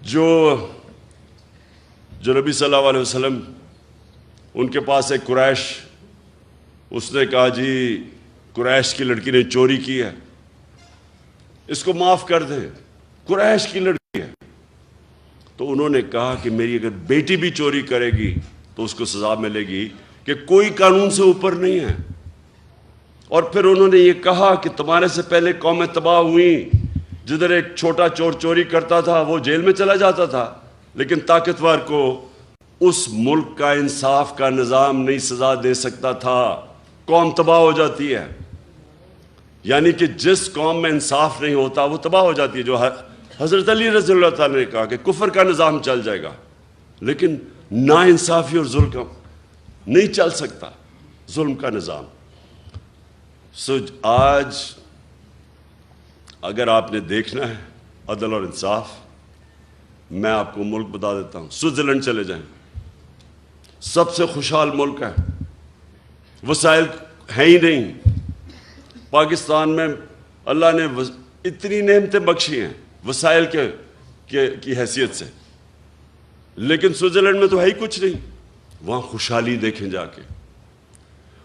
جو نبی صلی اللہ علیہ وسلم ان کے پاس ایک قریش، اس نے کہا جی قریش کی لڑکی نے چوری کی ہے، اس کو معاف کر دیں، قریش کی لڑکی ہے. تو انہوں نے کہا کہ میری اگر بیٹی بھی چوری کرے گی تو اس کو سزا ملے گی کہ کوئی قانون سے اوپر نہیں ہے. اور پھر انہوں نے یہ کہا کہ تمہارے سے پہلے قومیں تباہ ہوئیں، جدھر ایک چھوٹا چور چوری کرتا تھا وہ جیل میں چلا جاتا تھا، لیکن طاقتور کو اس ملک کا انصاف کا نظام نہیں سزا دے سکتا تھا، قوم تباہ ہو جاتی ہے. یعنی کہ جس قوم میں انصاف نہیں ہوتا وہ تباہ ہو جاتی ہے. جو حضرت علی رضی اللہ تعالیٰ نے کہا کہ کفر کا نظام چل جائے گا، لیکن نا انصافی اور ظلم نہیں چل سکتا، ظلم کا نظام. آج اگر آپ نے دیکھنا ہے عدل اور انصاف، میں آپ کو ملک بتا دیتا ہوں. سوئٹزرلینڈ چلے جائیں، سب سے خوشحال ملک ہے، وسائل ہیں ہی نہیں. پاکستان میں اللہ نے اتنی نعمتیں بخشی ہیں وسائل کی حیثیت سے، لیکن سوئٹزرلینڈ میں تو ہے ہی کچھ نہیں. وہاں خوشحالی دیکھیں جا کے.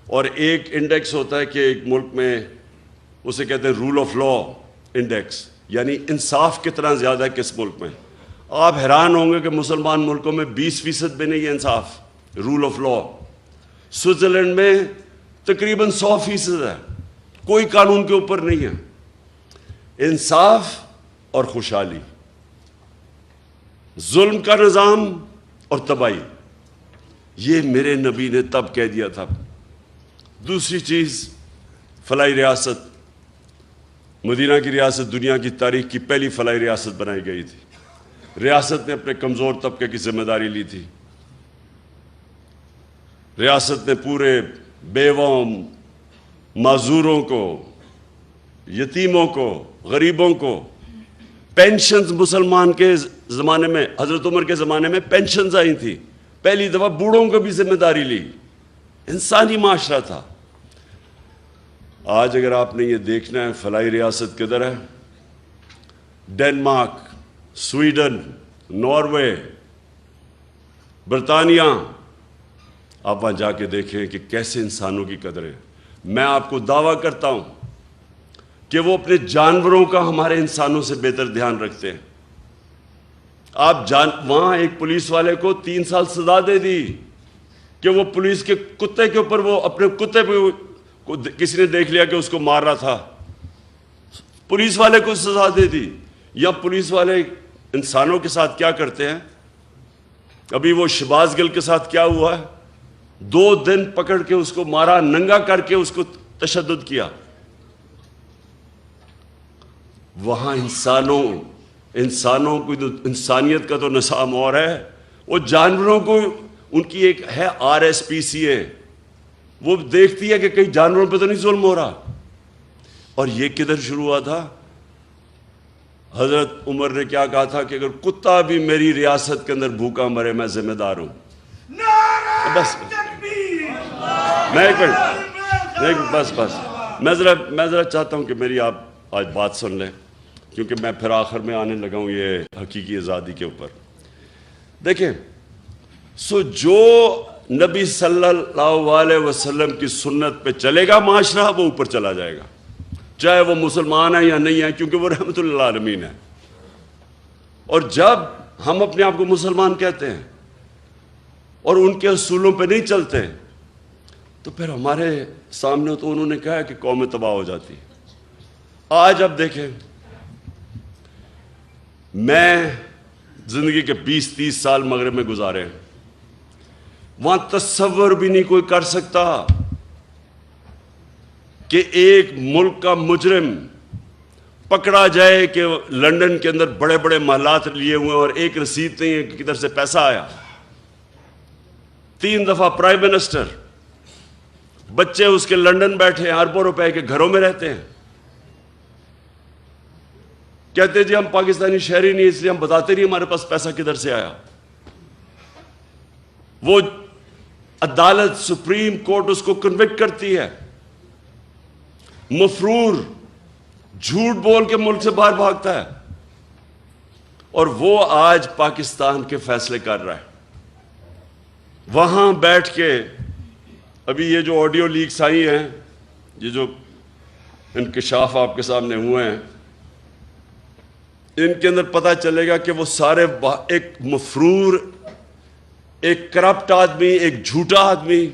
اور ایک انڈیکس ہوتا ہے کہ ایک ملک میں، اسے کہتے ہیں رول آف لا انڈیکس، یعنی انصاف کتنا زیادہ ہے کس ملک میں. آپ حیران ہوں گے کہ مسلمان ملکوں میں 20% بھی نہیں ہے انصاف، رول آف لا. سوئٹزرلینڈ میں تقریباً 100% ہے، کوئی قانون کے اوپر نہیں ہے. انصاف اور خوشحالی، ظلم کا نظام اور تباہی، یہ میرے نبی نے تب کہہ دیا تھا. دوسری چیز، فلاحی ریاست. مدینہ کی ریاست دنیا کی تاریخ کی پہلی فلاحی ریاست بنائی گئی تھی. ریاست نے اپنے کمزور طبقے کی ذمہ داری لی تھی. ریاست نے پورے بیووں، معذوروں کو، یتیموں کو، غریبوں کو پینشنز، مسلمان کے زمانے میں، حضرت عمر کے زمانے میں پینشنز آئی تھی. پہلی دفعہ بوڑھوں کو بھی ذمہ داری لی. انسانی معاشرہ تھا. آج اگر آپ نے یہ دیکھنا ہے فلاحی ریاست کدھر ہے، ڈنمارک، سویڈن، ناروے، برطانیہ، آپ وہاں جا کے دیکھیں کہ کیسے انسانوں کی قدر ہے. میں آپ کو دعویٰ کرتا ہوں کہ وہ اپنے جانوروں کا ہمارے انسانوں سے بہتر دھیان رکھتے ہیں. وہاں ایک پولیس والے کو 3 سال سزا دے دی کہ وہ پولیس کے کتے کے اوپر، وہ اپنے کتے پہ کسی نے دیکھ لیا کہ اس کو مار رہا تھا، پولیس والے کو سزا دے دی. یا پولیس والے انسانوں کے ساتھ کیا کرتے ہیں. ابھی وہ شہباز گل کے ساتھ کیا ہوا ہے، 2 دن پکڑ کے اس کو مارا، ننگا کر کے اس کو تشدد کیا. وہاں انسانوں کو، انسانیت کا تو نظام اور ہے. وہ جانوروں کو، ان کی ایک ہے RSPCA، وہ دیکھتی ہے کہ کئی جانوروں پہ تو نہیں ظلم ہو رہا. اور یہ کدھر شروع ہوا تھا؟ حضرت عمر نے کیا کہا تھا کہ اگر کتا بھی میری ریاست کے اندر بھوکا مرے میں ذمہ دار ہوں. بس میں ایک منٹ، بس میں ذرا چاہتا ہوں کہ میری آپ آج بات سن لیں، کیونکہ میں پھر آخر میں آنے لگا ہوں یہ حقیقی آزادی کے اوپر. دیکھیں، جو نبی صلی اللہ علیہ وسلم کی سنت پہ چلے گا معاشرہ، وہ اوپر چلا جائے گا، چاہے وہ مسلمان ہے یا نہیں ہے، کیونکہ وہ رحمت للعالمین ہے. اور جب ہم اپنے آپ کو مسلمان کہتے ہیں اور ان کے اصولوں پہ نہیں چلتے، تو پھر ہمارے سامنے تو انہوں نے کہا ہے کہ قومیں تباہ ہو جاتی. آج اب دیکھیں، میں زندگی کے 20-30 سال مغرب میں گزارے، وہاں تصور بھی نہیں کوئی کر سکتا کہ ایک ملک کا مجرم پکڑا جائے کہ لندن کے اندر بڑے بڑے محلات لیے ہوئے اور ایک رسید نہیں ہے کہ کدھر سے پیسہ آیا. 3 دفعہ پرائم منسٹر، بچے اس کے لندن بیٹھے ہیں، اربوں روپے کے گھروں میں رہتے ہیں. کہتے جی ہم پاکستانی شہری نہیں، اس لیے ہم بتاتے نہیں ہمارے پاس پیسہ کدھر سے آیا. وہ عدالت، سپریم کورٹ اس کو کنوکٹ کرتی ہے. مفرور جھوٹ بول کے ملک سے باہر بھاگتا ہے. اور وہ آج پاکستان کے فیصلے کر رہا ہے. وہاں بیٹھ کے ابھی یہ جو آڈیو لیکس آئی ہیں، یہ جو انکشاف آپ کے سامنے ہوئے ہیں، ان کے اندر پتہ چلے گا کہ وہ سارے ایک مفرور، ایک کرپٹ آدمی، ایک جھوٹا آدمی،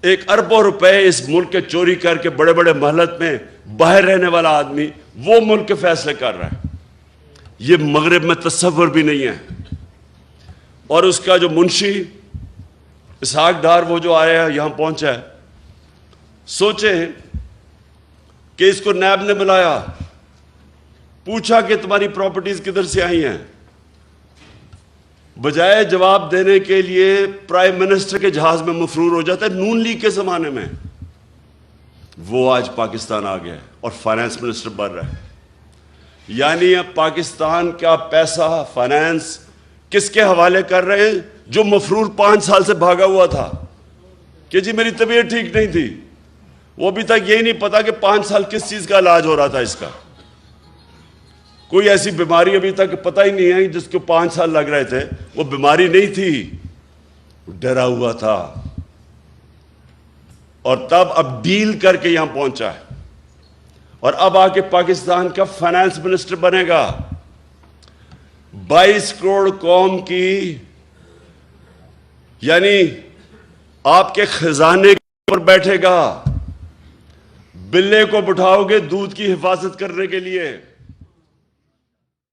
ایک اربوں روپے اس ملک کے چوری کر کے بڑے بڑے مہلت میں باہر رہنے والا آدمی، وہ ملک کے فیصلے کر رہا ہے. یہ مغرب میں تصور بھی نہیں ہے. اور اس کا جو منشی اسحاق ڈار، وہ جو آیا ہے، یہاں پہنچا ہے، سوچیں کہ اس کو نیب نے بلایا، پوچھا کہ تمہاری پراپرٹیز کدھر سے آئی ہیں، بجائے جواب دینے کے لیے پرائم منسٹر کے جہاز میں مفرور ہو جاتا ہے. نون لیگ کے زمانے میں وہ آج پاکستان آ گیا ہے اور فائنانس منسٹر بن رہا ہے. یعنی اب پاکستان کا پیسہ، فائنانس کس کے حوالے کر رہے ہیں؟ جو مفرور 5 سال سے بھاگا ہوا تھا کہ جی میری طبیعت ٹھیک نہیں تھی. وہ ابھی تک یہی نہیں پتا کہ 5 سال کس چیز کا علاج ہو رہا تھا. اس کا کوئی ایسی بیماری ابھی تک پتہ ہی نہیں ہے جس کو 5 سال لگ رہے تھے. وہ بیماری نہیں تھی، ڈرا ہوا تھا. اور تب اب ڈیل کر کے یہاں پہنچا ہے، اور اب آ کے پاکستان کا فائنانس منسٹر بنے گا. 22 کروڑ قوم کی، یعنی آپ کے خزانے پر بیٹھے گا. بلے کو بٹھاؤ گے دودھ کی حفاظت کرنے کے لیے.